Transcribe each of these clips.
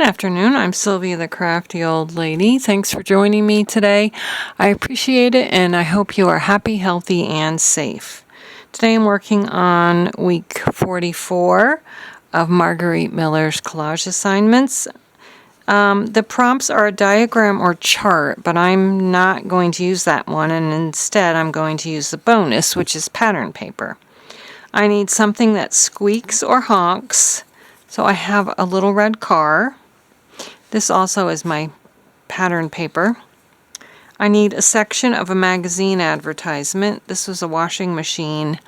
afternoon. I'm Sylvia, the crafty old lady. Thanks for joining me today. I appreciate it, and I hope you are happy, healthy, and safe. Today I'm working on week 44 of Margarete Miller's collage assignments. The prompts are a diagram or chart, but I'm not going to use that one, and instead I'm going to use the bonus, which is pattern paper. I need something that squeaks or honks, so I have a little red car. This also is my pattern paper. I need a section of a magazine advertisement. This was a washing machine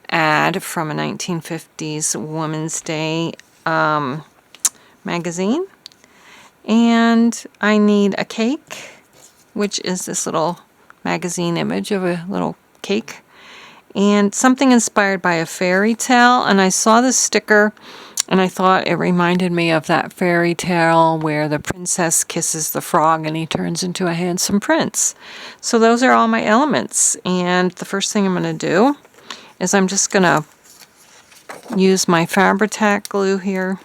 ad from a 1950s Women's Day magazine. And I need a cake, which is this little magazine image of a little cake. And something inspired by a fairy tale. And I saw this sticker and I thought it reminded me of that fairy tale where the princess kisses the frog and he turns into a handsome prince. So those are all my elements. And the first thing I'm going to do is I'm just going to use my Fabri-Tac glue here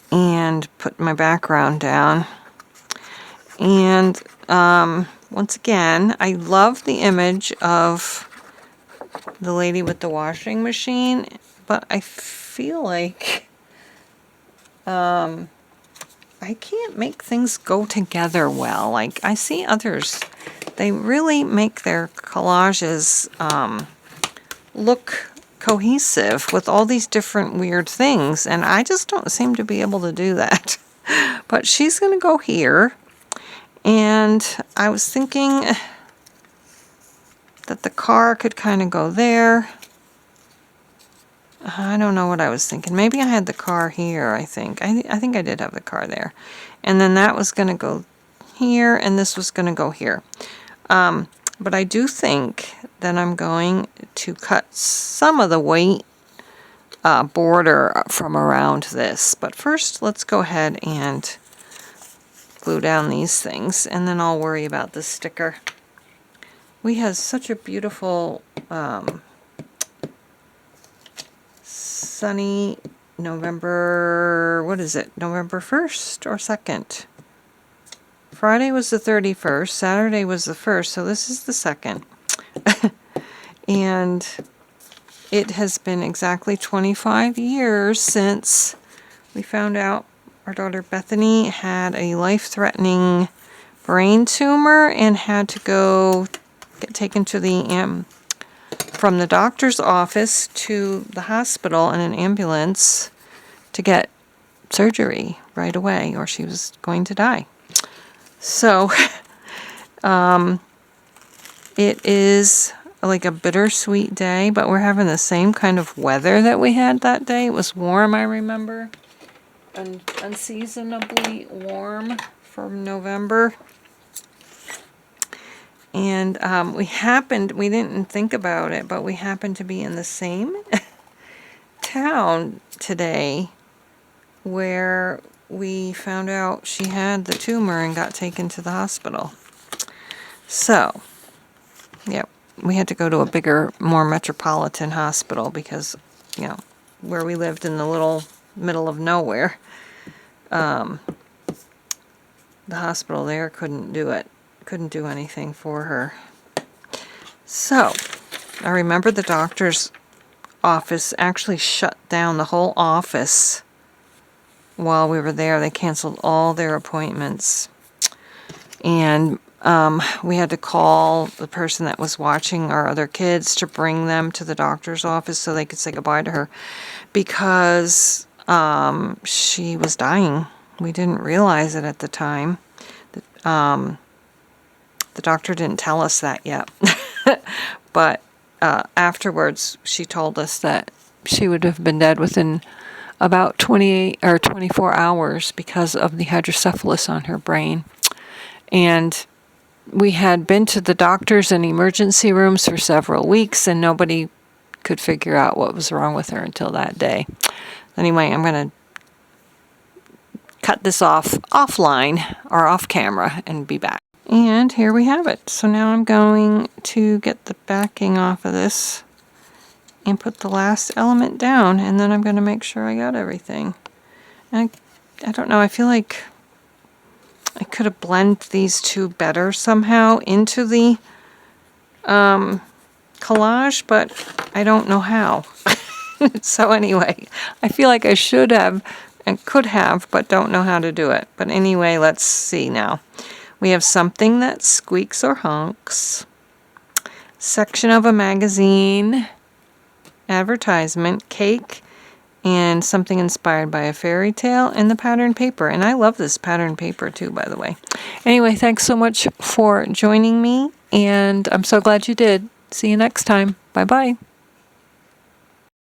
and put my background down. And once again, I love the image of the lady with the washing machine, but I feel like I can't make things go together well. Like I see others, they really make their collages look cohesive with all these different weird things, and I just don't seem to be able to do that. But she's going to go here, and I was thinking that the car could kind of go there. I don't know what I was thinking. Maybe I had the car here, I think. I think I did have the car there. And then that was going to go here, and this was going to go here. But I do think that I'm going to cut some of the white border from around this. But first, let's go ahead and glue down these things, and then I'll worry about the sticker. We have such a beautiful sunny November, what is it, November 1st or 2nd? Friday was the 31st, Saturday was the 1st, so this is the 2nd. And it has been exactly 25 years since we found out our daughter Bethany had a life-threatening brain tumor and had to go get taken to the from the doctor's office to the hospital in an ambulance to get surgery right away, or she was going to die. So it is like a bittersweet day, but we're having the same kind of weather that we had that day. It was warm, I remember, and unseasonably warm for November. And we didn't think about it, but we happened to be in the same town today where we found out she had the tumor and got taken to the hospital. So, yeah, we had to go to a bigger, more metropolitan hospital because, you know, where we lived in the little middle of nowhere, the hospital there couldn't do it. Couldn't do anything for her. So, I remember the doctor's office actually shut down the whole office while we were there. They canceled all their appointments. And we had to call the person that was watching our other kids to bring them to the doctor's office so they could say goodbye to her, because she was dying. We didn't realize it at the time. The doctor didn't tell us that yet. But afterwards, she told us that she would have been dead within about 28 or 24 hours because of the hydrocephalus on her brain. And we had been to the doctors and emergency rooms for several weeks, and nobody could figure out what was wrong with her until that day. Anyway, I'm going to cut this offline or off camera and be back. And here we have it. So now I'm going to get the backing off of this and put the last element down, and then I'm going to make sure I got everything. And I don't know, I feel like I could have blended these two better somehow into the collage, but I don't know how. So anyway, I feel like I should have and could have, but don't know how to do it. But anyway, let's see now. We have something that squeaks or honks, section of a magazine, advertisement, cake, and something inspired by a fairy tale, and the pattern paper. And I love this pattern paper too, by the way. Anyway, thanks so much for joining me, and I'm so glad you did. See you next time. Bye-bye.